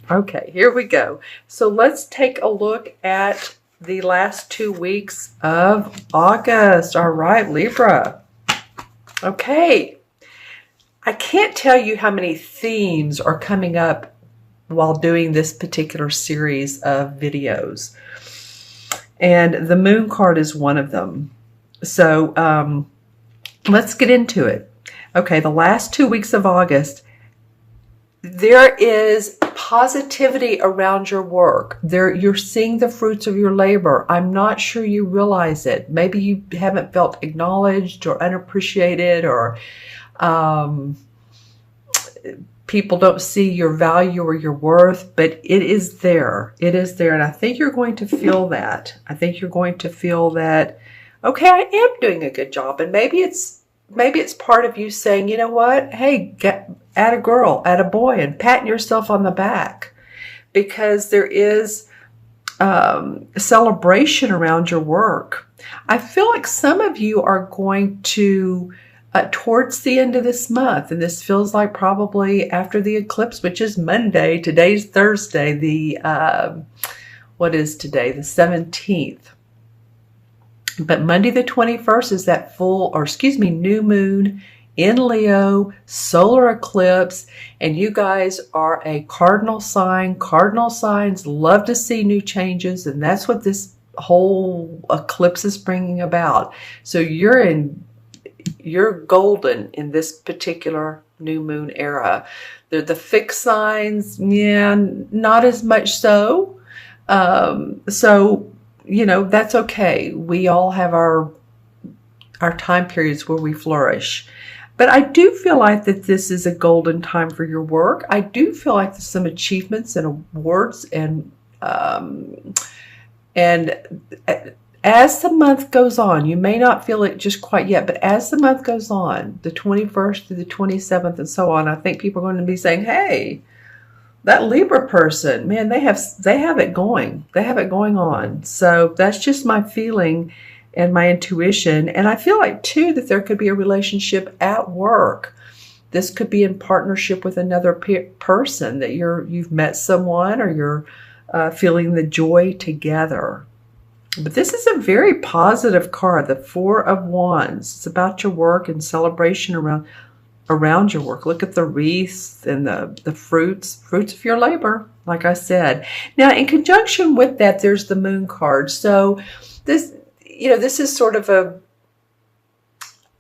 Okay, here we go. So let's take a look at the last 2 weeks of August. All right, Libra. Okay. I can't tell you how many themes are coming up while doing this particular series of videos. And the moon card is one of them. So let's get into it. Okay, the last 2 weeks of August, there is positivity around your work. You're seeing the fruits of your labor. I'm not sure you realize it. Maybe you haven't felt acknowledged or unappreciated, or people don't see your value or your worth, but it is there. It is there. And I think you're going to feel that. I think you're going to feel that, okay, I am doing a good job. And maybe it's part of you saying, you know what? Hey, at a girl, at a boy, and patting yourself on the back, because there is celebration around your work. I feel like some of you are going to, towards the end of this month, and this feels like probably after the eclipse, which is Monday. Today's Thursday. What is today? The 17th. But Monday the 21st is that new moon in Leo, solar eclipse, and you guys are a cardinal sign. Cardinal signs love to see new changes, and that's what this whole eclipse is bringing about. So you're golden in this particular new moon era. They're the fixed signs, yeah, not as much so. So, that's okay. We all have our time periods where we flourish. But I do feel like that this is a golden time for your work. I do feel like there's some achievements and awards, and as the month goes on, you may not feel it just quite yet, but as the month goes on, the 21st through the 27th and so on, I think people are going to be saying, hey, that Libra person, man, they have it going. They have it going on. So that's just my feeling and my intuition. And I feel like, too, that there could be a relationship at work. This could be in partnership with another person, that you've met someone, or you're feeling the joy together. But this is a very positive card, the Four of Wands. It's about your work and celebration around your work. Look at the wreaths and the fruits of your labor, like I said. Now, in conjunction with that, there's the moon card. So this is sort of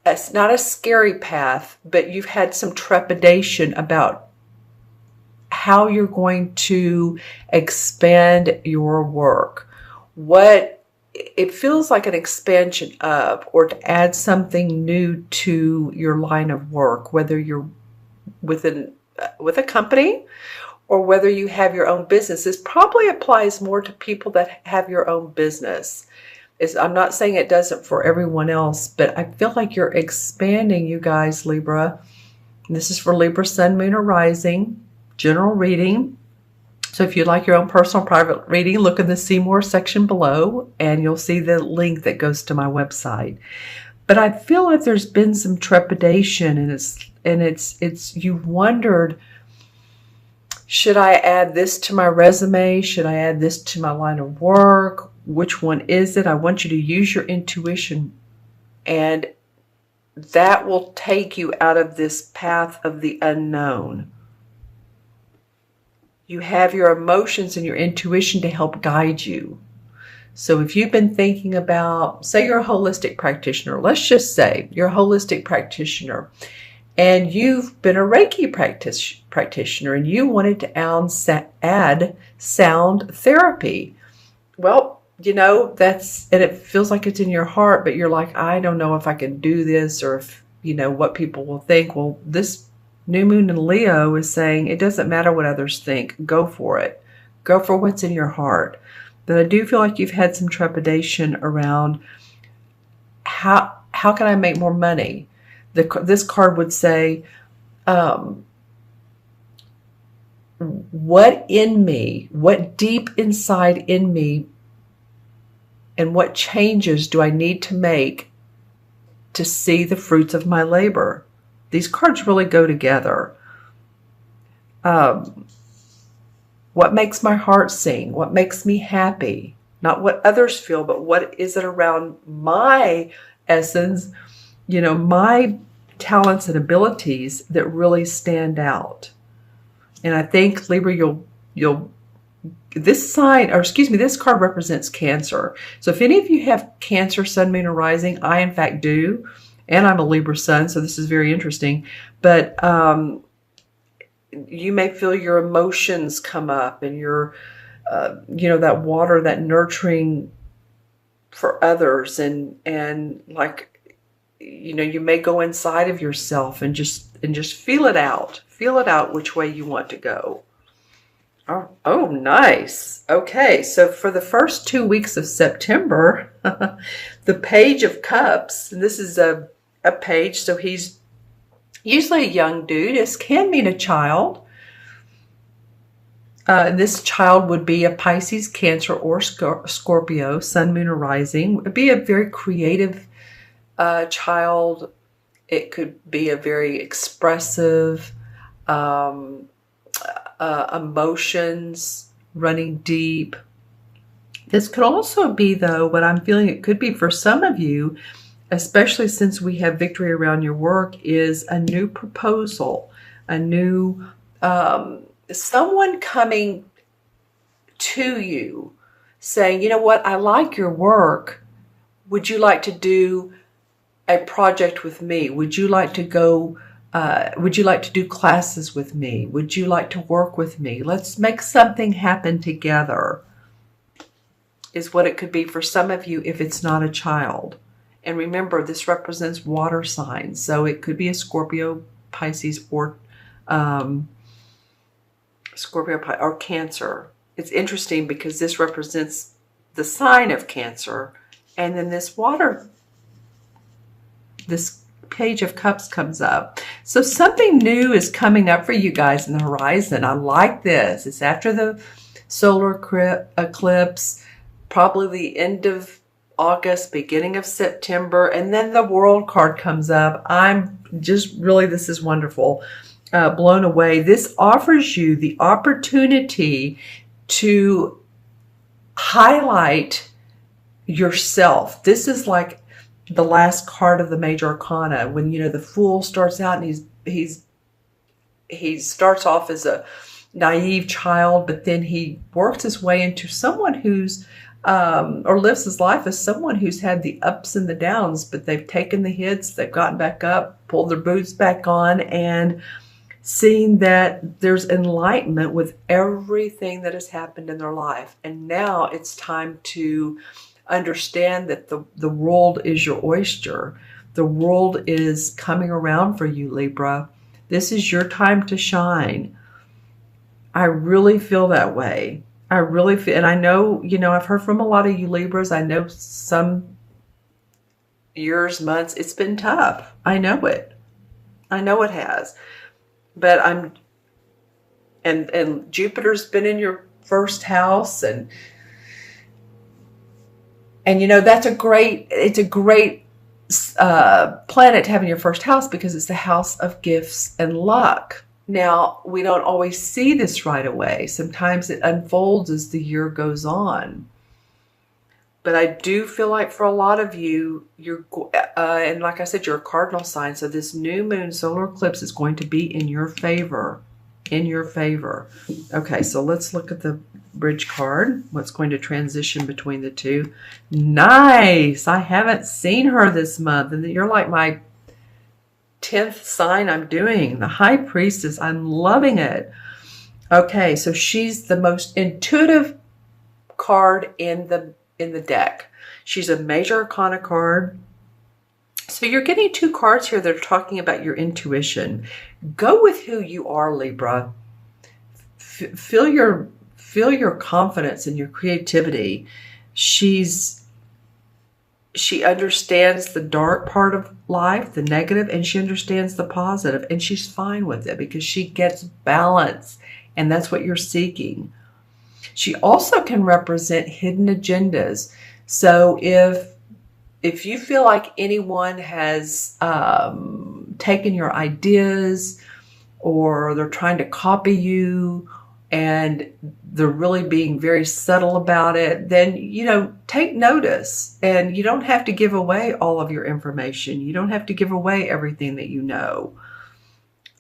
it's not a scary path, but you've had some trepidation about how you're going to expand your work. It feels like an expansion of, or to add something new to your line of work, whether you're with a company or whether you have your own business. This probably applies more to people that have your own business. I'm not saying it doesn't for everyone else, but I feel like you're expanding, you guys, Libra. And this is for Libra, Sun, Moon, or Rising, general reading. So if you'd like your own personal private reading, look in the See More section below, and you'll see the link that goes to my website. But I feel like there's been some trepidation, and it's you've wondered, should I add this to my resume? Should I add this to my line of work? Which one is it? I want you to use your intuition, and that will take you out of this path of the unknown. You have your emotions and your intuition to help guide you. So if you've been thinking about, say you're a holistic practitioner, let's just say you're a holistic practitioner, and you've been a Reiki practitioner, and you wanted to add sound therapy. Well, and it feels like it's in your heart, but you're like, I don't know if I can do this, or if, what people will think. Well, this new moon in Leo is saying it doesn't matter what others think. Go for it. Go for what's in your heart. But I do feel like you've had some trepidation around how can I make more money? This card would say, what deep inside in me, and what changes do I need to make to see the fruits of my labor? These cards really go together. What makes my heart sing? What makes me happy? Not what others feel, but what is it around my essence, my talents and abilities that really stand out. And I think, Libra, this card represents Cancer. So if any of you have Cancer, Sun, Moon, or Rising, I in fact do. And I'm a Libra Sun, so this is very interesting. But you may feel your emotions come up and your, that water, that nurturing for others. And like, you may go inside of yourself and just feel it out. Feel it out which way you want to go. Oh, nice. Okay, so for the first 2 weeks of September, the Page of Cups, and this is a page, so he's usually a young dude. This can mean a child. This child would be a Pisces, Cancer, or Scorpio, Sun, Moon, or Rising. It would be a very creative child. It could be a very expressive, emotions running deep. This could also be, though, what I'm feeling it could be for some of you, especially since we have victory around your work, is a new proposal, a new someone coming to you saying, you know what, I like your work. Would you like to do a project with me? Would you like to go, would you like to do classes with me? Would you like to work with me? Let's make something happen together, is what it could be for some of you if it's not a child. And remember, this represents water signs. So it could be a Scorpio, Pisces, or or Cancer. It's interesting because this represents the sign of Cancer. And then this Page of Cups comes up. So something new is coming up for you guys in the horizon. I like this. It's after the solar eclipse, probably the end of August, beginning of September, and then the World card comes up. I'm just really, this is wonderful. Blown away. This offers you the opportunity to highlight yourself. This is like the last card of the major arcana, when the Fool starts out and he starts off as a naive child, but then he works his way into someone who's or lives his life as someone who's had the ups and the downs, but they've taken the hits, they've gotten back up, pulled their boots back on, and seen that there's enlightenment with everything that has happened in their life. And now it's time to understand that the world is your oyster. The world is coming around for you, Libra. This is your time to shine. I really feel that way. I really feel, and I know, I've heard from a lot of you Libras. I know some years, months, it's been tough. I know it. I know it has. But and Jupiter's been in your first house, and it's a great planet to have in your first house because it's the house of gifts and luck. Now, we don't always see this right away. Sometimes it unfolds as the year goes on. But I do feel like for a lot of you, and like I said, you're a cardinal sign. So this new moon solar eclipse is going to be in your favor. In your favor. Okay, so let's look at the bridge card. What's going to transition between the two? Nice. I haven't seen her this month. And you're like my 10th sign I'm doing. The High Priestess. I'm loving it. Okay, so she's the most intuitive card in the deck. She's a major arcana card. So you're getting two cards here that are talking about your intuition. Go with who you are, Libra. Feel your confidence and your creativity. She understands the dark part of life, the negative, and she understands the positive, and she's fine with it because she gets balance, and that's what you're seeking. She also can represent hidden agendas. So if you feel like anyone has taken your ideas, or they're trying to copy you, and they're really being very subtle about it, then, you know, take notice. And you don't have to give away all of your information. You don't have to give away everything that you know.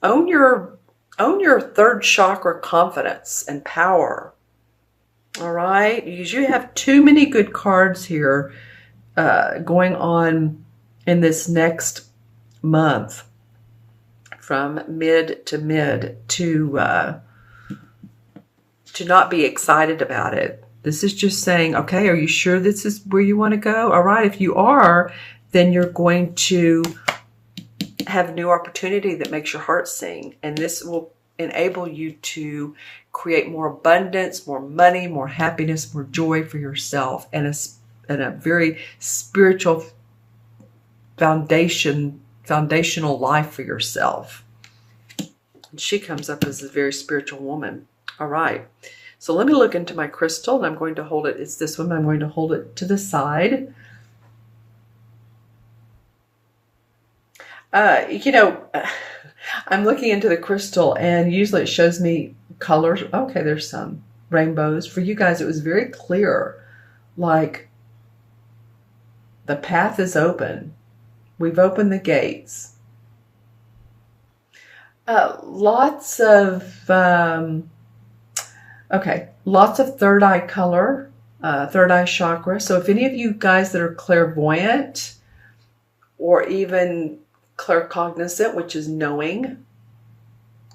Own your third chakra confidence and power. All right? Because you have too many good cards here going on in this next month, from mid to not be excited about it. This is just saying, okay, are you sure this is where you want to go? All right, if you are, then you're going to have new opportunity that makes your heart sing. And this will enable you to create more abundance, more money, more happiness, more joy for yourself, and a very spiritual foundational life for yourself. And she comes up as a very spiritual woman. All right, so let me look into my crystal, and I'm going to hold it. It's this one. I'm going to hold it to the side. You know, I'm looking into the crystal, and usually it shows me colors. Okay, there's some rainbows. For you guys, it was very clear. Like, the path is open. We've opened the gates. Lots of third eye color, third eye chakra. So if any of you guys that are clairvoyant or even claircognizant, which is knowing,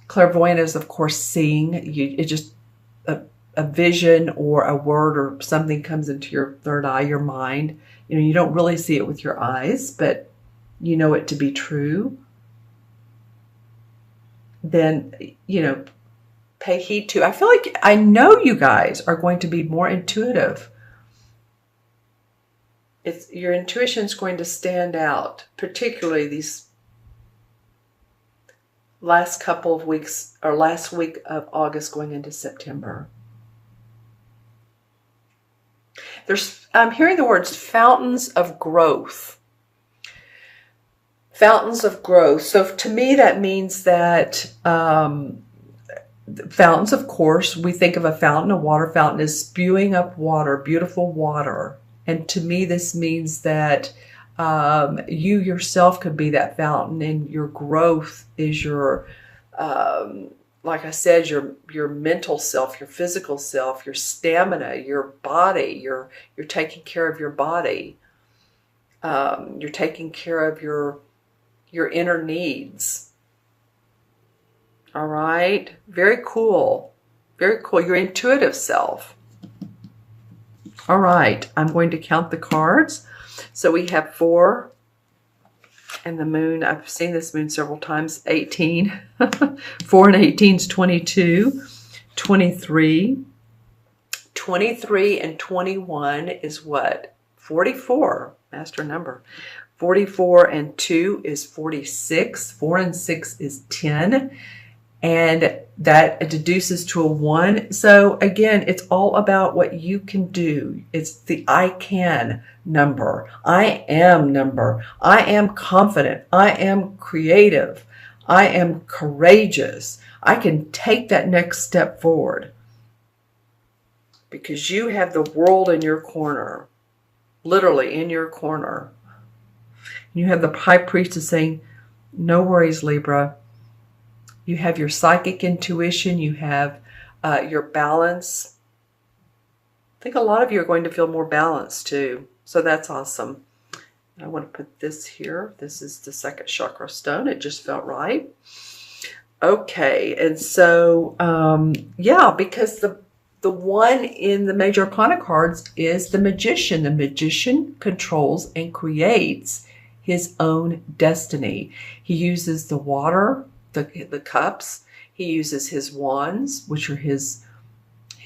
clairvoyant is of course seeing. It just a vision or a word or something comes into your third eye, your mind. You know, you don't really see it with your eyes, but you know it to be true. Then, you know, pay heed to. I feel like I know you guys are going to be more intuitive. Your intuition is going to stand out, particularly these last couple of weeks, or last week of August going into September. I'm hearing the words fountains of growth. Fountains of growth. So to me, that means that fountains, of course, we think of a fountain, a water fountain, as spewing up water, beautiful water. And to me, this means that you yourself could be that fountain, and your growth is your, like I said, your mental self, your physical self, your stamina, your body. You're taking care of your body. You're taking care of your inner needs. All right. Very cool. Very cool. Your intuitive self. All right. I'm going to count the cards. So we have 4 and the moon. I've seen this moon several times. 18. 4 and 18 is 22. 23. 23 and 21 is what? 44. Master number. 44 and 2 is 46. 4 and 6 is 10. And that deduces to a 1. So again, it's all about what you can do. It's the I can number. I am number. I am confident. I am creative. I am courageous. I can take that next step forward. Because you have the world in your corner. Literally in your corner. You have the high priestess saying, no worries, Libra. You have your psychic intuition. You have your balance. I think a lot of you are going to feel more balanced too. So that's awesome. I want to put this here. This is the second chakra stone. It just felt right. Okay. And so, yeah, because the one in the major arcana cards is the magician. The magician controls and creates his own destiny. He uses the water, the cups. He uses his wands, which are his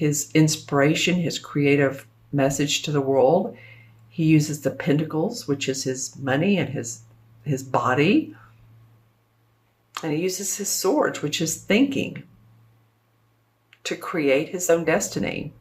inspiration, his creative message to the world. He uses the pentacles, which is his money and his body. And he uses his swords, which is thinking, to create his own destiny.